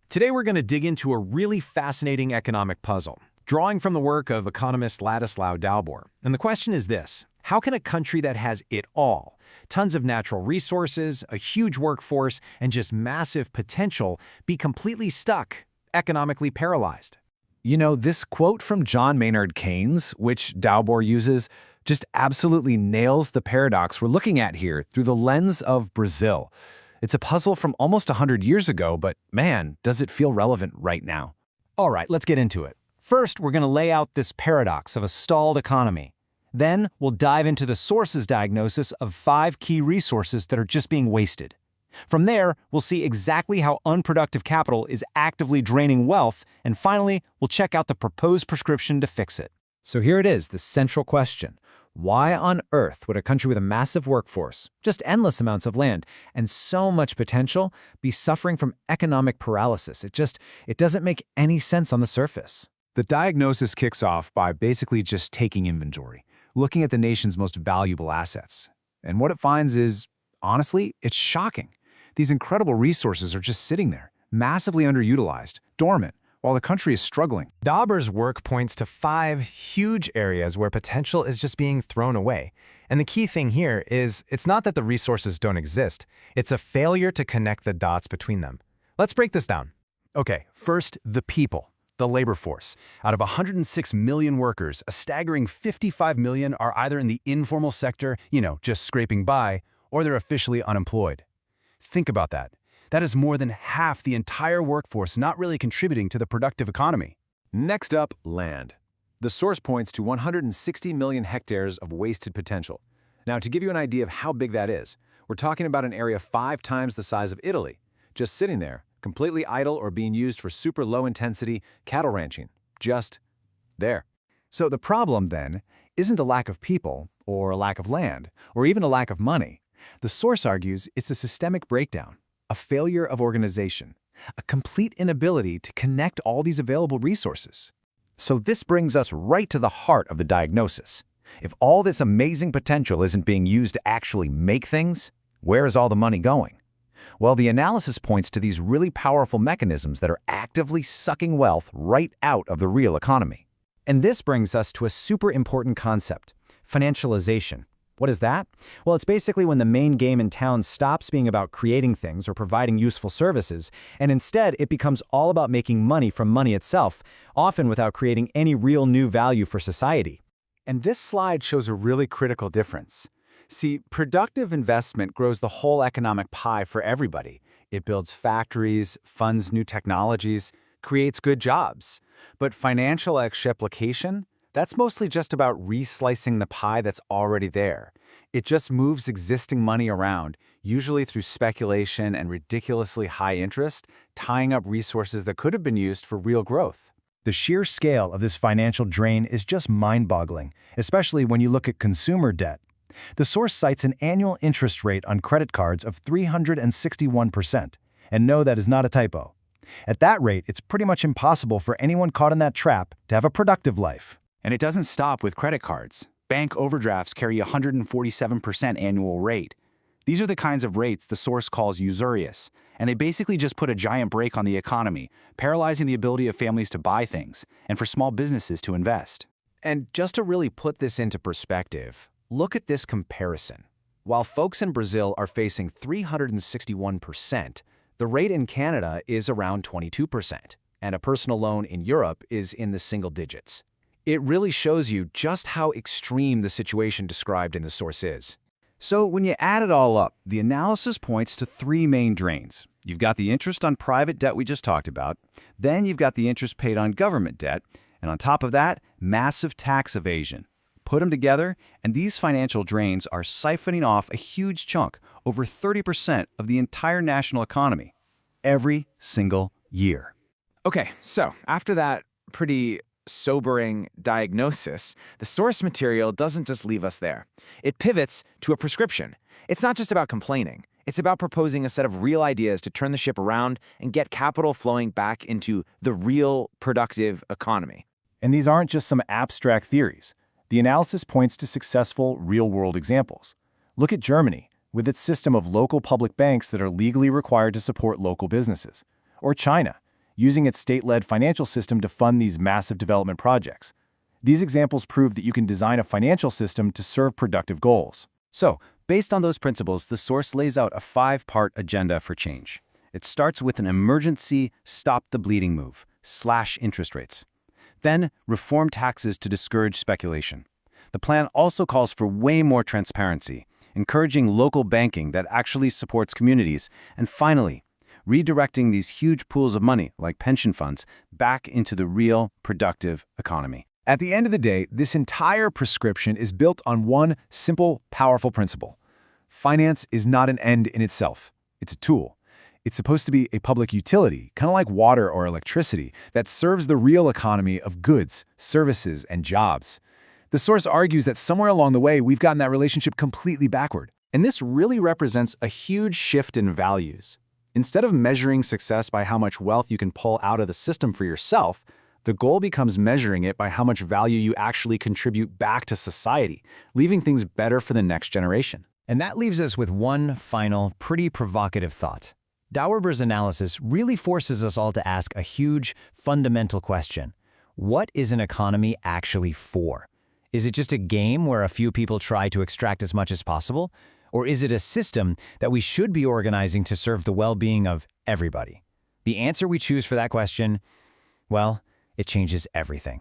Today we're going to dig into a really fascinating economic puzzle, drawing from the work of economist Ladislav Dalbor. And the question is this: how can a country that has it all, tons of natural resources, a huge workforce, and just massive potential, be completely stuck, economically paralyzed? You know, this quote from John Maynard Keynes, which Dalbor uses, just absolutely nails the paradox we're looking at here through the lens of Brazil. It's a puzzle from almost 100 years ago, but man, does it feel relevant right now. All right, let's get into it. First, we're going to lay out this paradox of a stalled economy. Then, we'll dive into the sources diagnosis of 5 key resources that are just being wasted. From there, we'll see exactly how unproductive capital is actively draining wealth, and finally, we'll check out the proposed prescription to fix it. So here it is, the central question. Why on earth would a country with a massive workforce, just endless amounts of land, and so much potential be suffering from economic paralysis? It doesn't make any sense on the surface. The diagnosis kicks off by basically just taking inventory, looking at the nation's most valuable assets. And what it finds is, honestly, it's shocking. These incredible resources are just sitting there, massively underutilized, dormant, while the country is struggling. Dalbor's work points to 5 huge areas where potential is just being thrown away. And the key thing here is it's not that the resources don't exist, it's a failure to connect the dots between them. Let's break this down. Okay, first, the people, the labor force. Out of 106 million workers, a staggering 55 million are either in the informal sector, just scraping by, or they're officially unemployed. Think about that. That is more than half the entire workforce not really contributing to the productive economy. Next up, land. The source points to 160 million hectares of wasted potential. Now, to give you an idea of how big that is, we're talking about an area 5 times the size of Italy, just sitting there, completely idle or being used for super low-intensity cattle ranching. Just there. So the problem, then, isn't a lack of people, or a lack of land, or even a lack of money. The source argues it's a systemic breakdown, a failure of organization, a complete inability to connect all these available resources. So this brings us right to the heart of the diagnosis. If all this amazing potential isn't being used to actually make things, where is all the money going? Well, the analysis points to these really powerful mechanisms that are actively sucking wealth right out of the real economy. And this brings us to a super important concept: financialization. What is that? Well, it's basically when the main game in town stops being about creating things or providing useful services, and instead it becomes all about making money from money itself, often without creating any real new value for society. And this slide shows a really critical difference. See, productive investment grows the whole economic pie for everybody. It builds factories, funds new technologies, creates good jobs. But financial explication? That's mostly just about reslicing the pie that's already there. It just moves existing money around, usually through speculation and ridiculously high interest, tying up resources that could have been used for real growth. The sheer scale of this financial drain is just mind-boggling, especially when you look at consumer debt. The source cites an annual interest rate on credit cards of 361%. And no, that is not a typo. At that rate, it's pretty much impossible for anyone caught in that trap to have a productive life. And it doesn't stop with credit cards. Bank overdrafts carry a 147% annual rate. These are the kinds of rates the source calls usurious, and they basically just put a giant brake on the economy, paralyzing the ability of families to buy things and for small businesses to invest. And just to really put this into perspective, look at this comparison. While folks in Brazil are facing 361%, the rate in Canada is around 22%, and a personal loan in Europe is in the single digits. It really shows you just how extreme the situation described in the source is. So when you add it all up, the analysis points to 3 main drains. You've got the interest on private debt we just talked about, then you've got the interest paid on government debt, and on top of that, massive tax evasion. Put them together, and these financial drains are siphoning off a huge chunk, over 30% of the entire national economy, every single year. Okay, so after that pretty sobering diagnosis, the source material doesn't just leave us there. It pivots to a prescription. It's not just about complaining. It's about proposing a set of real ideas to turn the ship around and get capital flowing back into the real productive economy. And these aren't just some abstract theories. The analysis points to successful, real-world examples. Look at Germany, with its system of local public banks that are legally required to support local businesses. Or China, using its state-led financial system to fund these massive development projects. These examples prove that you can design a financial system to serve productive goals. So, based on those principles, the source lays out a 5-part agenda for change. It starts with an emergency, stop-the-bleeding move, slash interest rates. Then, reform taxes to discourage speculation. The plan also calls for way more transparency, encouraging local banking that actually supports communities, and finally, redirecting these huge pools of money, like pension funds, back into the real, productive economy. At the end of the day, this entire prescription is built on one simple, powerful principle. Finance is not an end in itself. It's a tool. It's supposed to be a public utility, kind of like water or electricity, that serves the real economy of goods, services, and jobs. The source argues that somewhere along the way, we've gotten that relationship completely backward. And this really represents a huge shift in values. Instead of measuring success by how much wealth you can pull out of the system for yourself, the goal becomes measuring it by how much value you actually contribute back to society, leaving things better for the next generation. And that leaves us with one final, pretty provocative thought. Dauerber's analysis really forces us all to ask a huge, fundamental question. What is an economy actually for? Is it just a game where a few people try to extract as much as possible? Or is it a system that we should be organizing to serve the well-being of everybody? The answer we choose for that question, well, it changes everything.